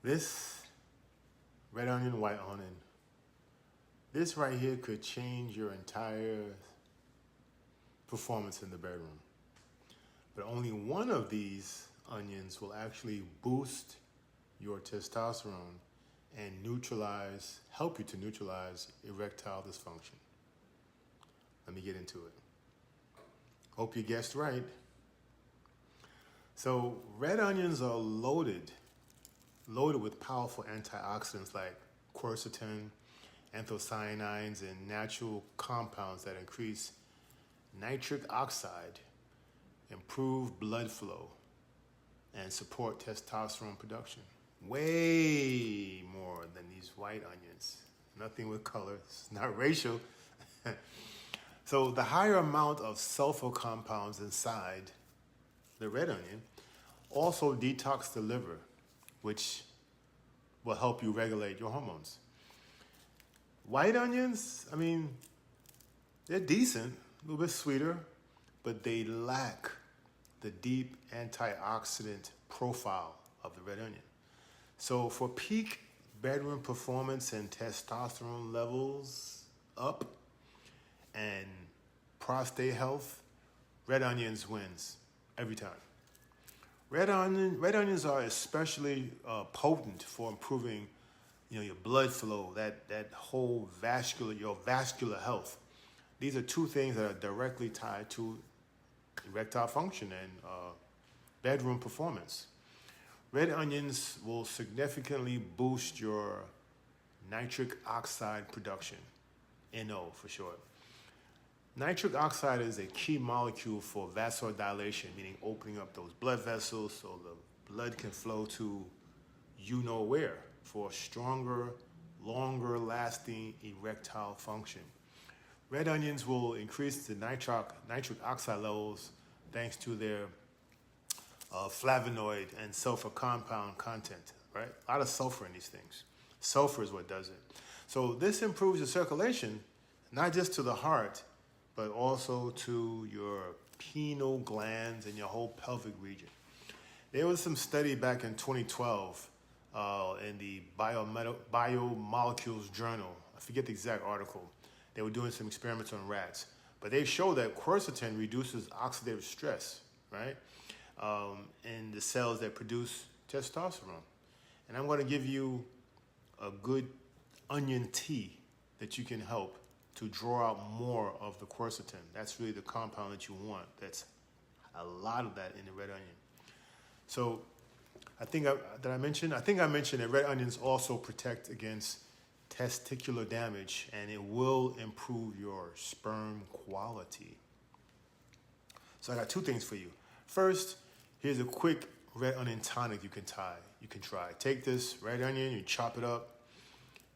This red onion, white onion, this right here could change your entire performance in the bedroom. But only one of these onions will actually boost your testosterone and help you to neutralize erectile dysfunction. Let me get into it. Hope you guessed right. So red onions are loaded with powerful antioxidants like quercetin, anthocyanins, and natural compounds that increase nitric oxide, improve blood flow, and support testosterone production. Way more than these white onions. Nothing with color. It's not racial. So the higher amount of sulfur compounds inside the red onion also detox the liver, which will help you regulate your hormones. White onions, I mean, they're decent, a little bit sweeter, but they lack the deep antioxidant profile of the red onion. So for peak bedroom performance and testosterone levels up and prostate health, red onions wins every time. Red onions are especially potent for improving, your blood flow, that whole your vascular health. These are two things that are directly tied to erectile function and bedroom performance. Red onions will significantly boost your nitric oxide production, NO for short. Nitric oxide is a key molecule for vasodilation, meaning opening up those blood vessels so the blood can flow to where for stronger, longer lasting erectile function. Red onions will increase the nitric oxide levels thanks to their flavonoid and sulfur compound content, right? A lot of sulfur in these things. Sulfur is what does it. So this improves your circulation, not just to the heart, but also to your pineal glands and your whole pelvic region. There was some study back in 2012 in the Biomolecules Journal. I forget the exact article. They were doing some experiments on rats, but they showed that quercetin reduces oxidative stress, right? In the cells that produce testosterone. And I'm going to give you a good onion tea that you can help to draw out more of the quercetin. That's really the compound that you want. That's a lot of that in the red onion. So I mentioned that red onions also protect against testicular damage, and it will improve your sperm quality. So I got two things for you. First, here's a quick red onion tonic you can try. Take this red onion, you chop it up,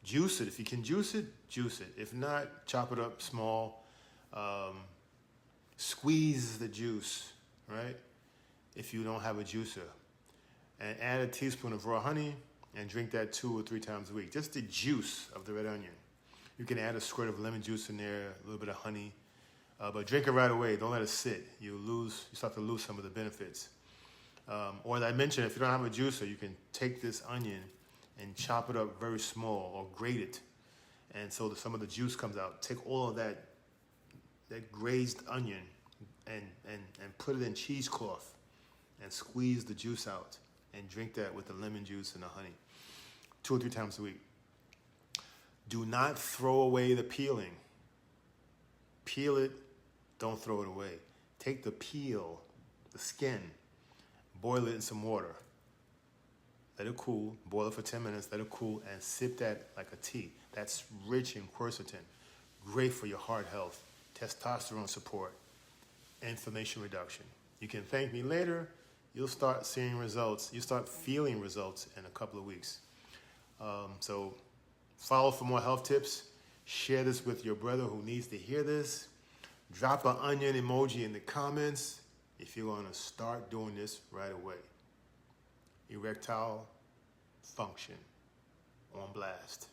juice it. If you can juice it, juice it. If not, chop it up small. Squeeze the juice, right? If you don't have a juicer. And add a teaspoon of raw honey and drink that 2 or 3 times a week. Just the juice of the red onion. You can add a squirt of lemon juice in there, a little bit of honey. But drink it right away. Don't let it sit. You start to lose some of the benefits. Or as I mentioned, if you don't have a juicer, you can take this onion and chop it up very small or grate it. And so some of the juice comes out. Take all of that grazed onion and put it in cheesecloth and squeeze the juice out and drink that with the lemon juice and the honey 2 or 3 times a week. Do not throw away the peeling. Peel it, don't throw it away. Take the peel, the skin, boil it in some water. Let it cool, boil it for 10 minutes, let it cool, and sip that like a tea. That's rich in quercetin, great for your heart health, testosterone support, inflammation reduction. You can thank me later. You'll start seeing results. You start feeling results in a couple of weeks. So follow for more health tips. Share this with your brother who needs to hear this. Drop an onion emoji in the comments if you're going to start doing this right away. Erectile function on blast.